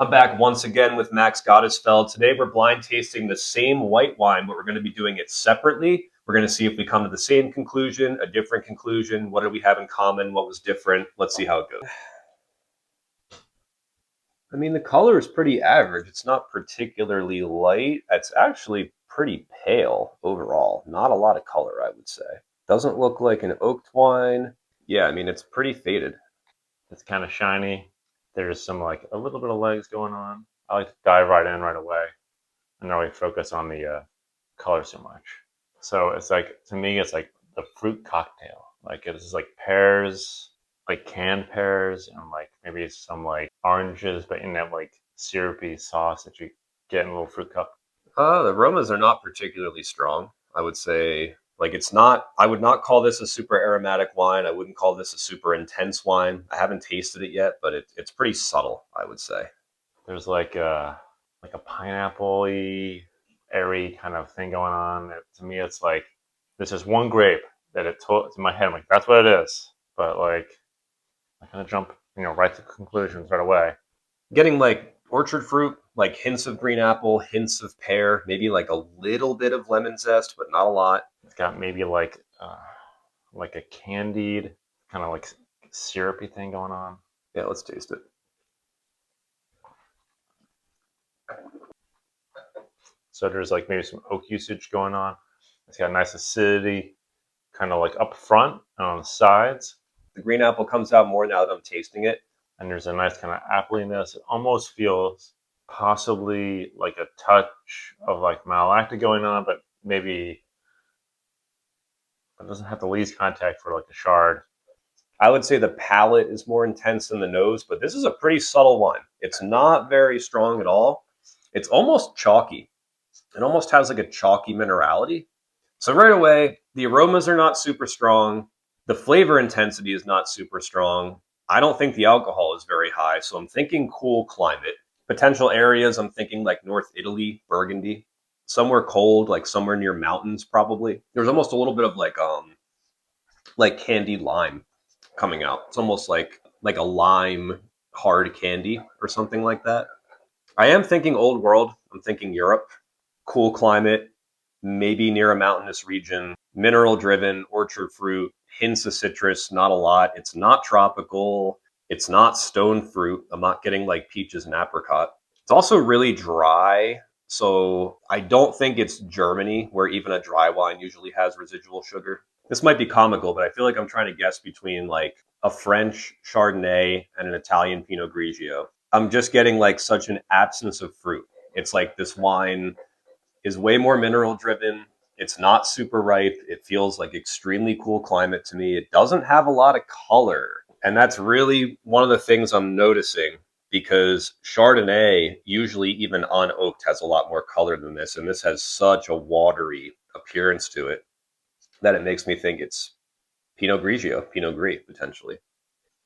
I'm back once again with Max Gottesfeld. Today we're blind tasting the same white wine, but we're going to be doing it separately. We're going to see if we come to the same conclusion, a different conclusion. What do we have in common? What was different? Let's see how it goes. I mean, the color is pretty average. It's not particularly light. It's actually pretty pale overall. Not a lot of color, I would say. Doesn't look like an oaked wine. Yeah, I mean, it's pretty faded. It's kind of shiny. There's some like a little bit of legs going on. I like to dive right in right away and not really focus on the color so much. So it's like, to me, it's like the fruit cocktail. Like it's like pears, like canned pears, and like maybe some like oranges, but in that like syrupy sauce that you get in a little fruit cup. The aromas are not particularly strong. I would say, like, it's not, I would not call this a super aromatic wine. I wouldn't call this a super intense wine. I haven't tasted it yet, but it's pretty subtle, I would say. There's like a pineapple-y, airy kind of thing going on. To me, it's like this is one grape that it's in my head. I'm like, that's what it is. But like, I kind of jump, right to conclusions right away. Getting like orchard fruit, like hints of green apple, hints of pear, maybe like a little bit of lemon zest, but not a lot. It's got maybe like a candied kind of like syrupy thing going on. Yeah, let's taste it. So there's like maybe some oak usage going on. It's got a nice acidity, kind of like up front and on the sides. The green apple comes out more now that I'm tasting it. And there's a nice kind of appliness. It almost feels possibly like a touch of like malolactic going on, but maybe it doesn't have the least contact for like a chard. I would say the palate is more intense than the nose, but this is a pretty subtle wine. It's not very strong at all. It's almost chalky. It almost has like a chalky minerality. So right away, the aromas are not super strong. The flavor intensity is not super strong. I don't think the alcohol is very high, so I'm thinking cool climate. Potential areas, I'm thinking like North Italy, Burgundy, somewhere cold, like somewhere near mountains, probably. There's almost a little bit of like candied lime coming out. It's almost like a lime hard candy or something like that. I am thinking old world. I'm thinking Europe, cool climate, maybe near a mountainous region, mineral driven, orchard fruit, hints of citrus, not a lot. It's not tropical. It's not stone fruit. I'm not getting like peaches and apricot. It's also really dry. So I don't think it's Germany, where even a dry wine usually has residual sugar. This might be comical, but I feel like I'm trying to guess between like a French Chardonnay and an Italian Pinot Grigio. I'm just getting like such an absence of fruit. It's like this wine is way more mineral driven. It's not super ripe. It feels like extremely cool climate to me. It doesn't have a lot of color. And that's really one of the things I'm noticing because Chardonnay, usually even unoaked, has a lot more color than this. And this has such a watery appearance to it that it makes me think it's Pinot Grigio, Pinot Gris, potentially.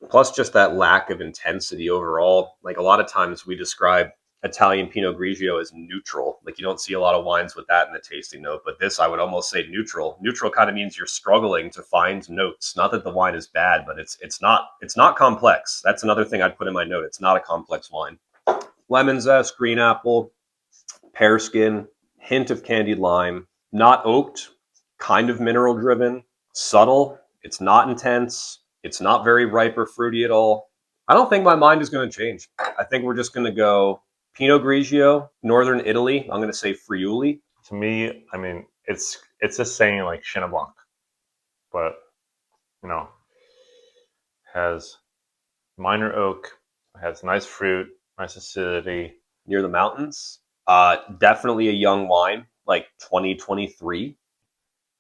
Plus, just that lack of intensity overall. Like a lot of times we describe Italian Pinot Grigio as neutral. Like you don't see a lot of wines with that in the tasting note, but this I would almost say neutral. Neutral kind of means you're struggling to find notes. Not that the wine is bad, but it's not complex. That's another thing I'd put in my note. It's not a complex wine. Lemon zest, green apple, pear skin, hint of candied lime, not oaked, kind of mineral driven, subtle. It's not intense. It's not very ripe or fruity at all. I don't think my mind is going to change. I think we're just going to go Pinot Grigio, Northern Italy. I'm going to say Friuli. To me, I mean, it's just saying like Chenin Blanc, but you know, has minor oak, has nice fruit, nice acidity. Near the mountains. Definitely a young wine, like 2023.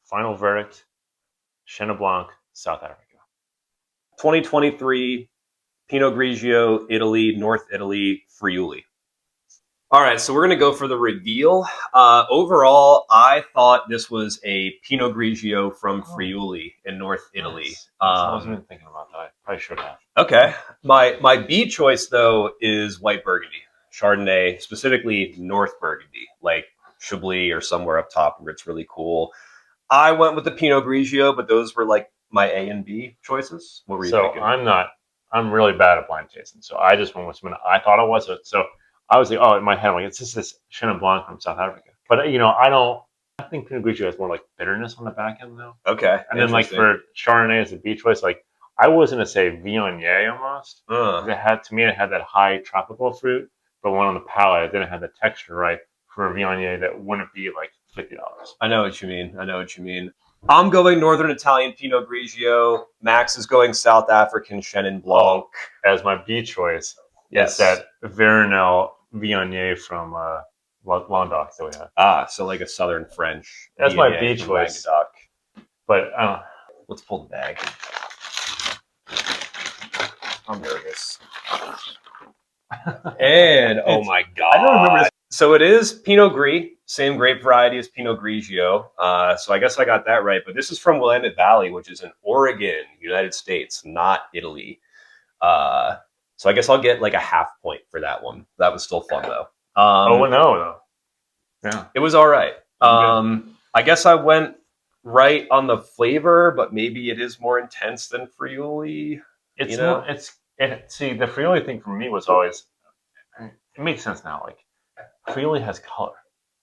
Final verdict: Chenin Blanc, South Africa. 2023, Pinot Grigio, Italy, North Italy, Friuli. All right, so we're going to go for the reveal. Overall, I thought this was a Pinot Grigio from Friuli in North Italy. Nice. I wasn't even thinking about that. I should have. Okay. My B choice, though, is white Burgundy, Chardonnay, specifically North Burgundy, like Chablis or somewhere up top where it's really cool. I went with the Pinot Grigio, but those were like my A and B choices. What were you So thinking? I'm really bad at blind tasting. So I just went with something I thought it was. So I was like, oh, in my head, I'm like, it's just this Chenin Blanc from South Africa. But you know, I think Pinot Grigio has more like bitterness on the back end though. Okay. And then like for Chardonnay as a beach choice, like I was gonna say Viognier almost. It had to me, it had that high tropical fruit, but one on the palate, it didn't have the texture right for a Viognier that wouldn't be like $50. I know what you mean. I know what you mean. I'm going Northern Italian Pinot Grigio. Max is going South African Chenin Blanc. As my beach choice, Yes. it's that Veronal Viognier from Languedoc that we have. Ah, so like a Southern French. That's my Viognier beach from choice. Languedoc. But Let's pull the bag. I'm nervous. And oh my god, I don't remember this. So it is Pinot Gris, same grape variety as Pinot Grigio. So I guess I got that right. But this is from Willamette Valley, which is in Oregon, United States, not Italy. So I guess I'll get like a half point for that one. That was still fun though. Oh no, though. Yeah, it was all right. I guess I went right on the flavor, but maybe it is more intense than Friuli. it's You know? see, the Friuli thing for me was always, it makes sense now. Like Friuli has color,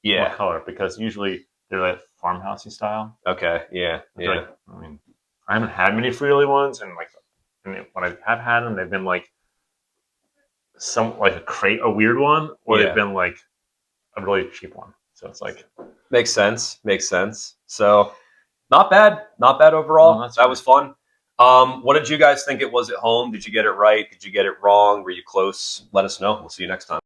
more Yeah. color, because usually they're like farmhousey style. Okay. Yeah. It's Yeah. like, I mean, I haven't had many Friuli ones, and like, and when I have had them, they've been like a weird one, or Yeah. they've been like a really cheap one. So it's like, Makes sense. Makes sense. So not bad. Not bad overall. No, that's that good. was fun. What did you guys think it was at home? Did you get it right? Did you get it wrong? Were you close? Let us know. We'll see you next time.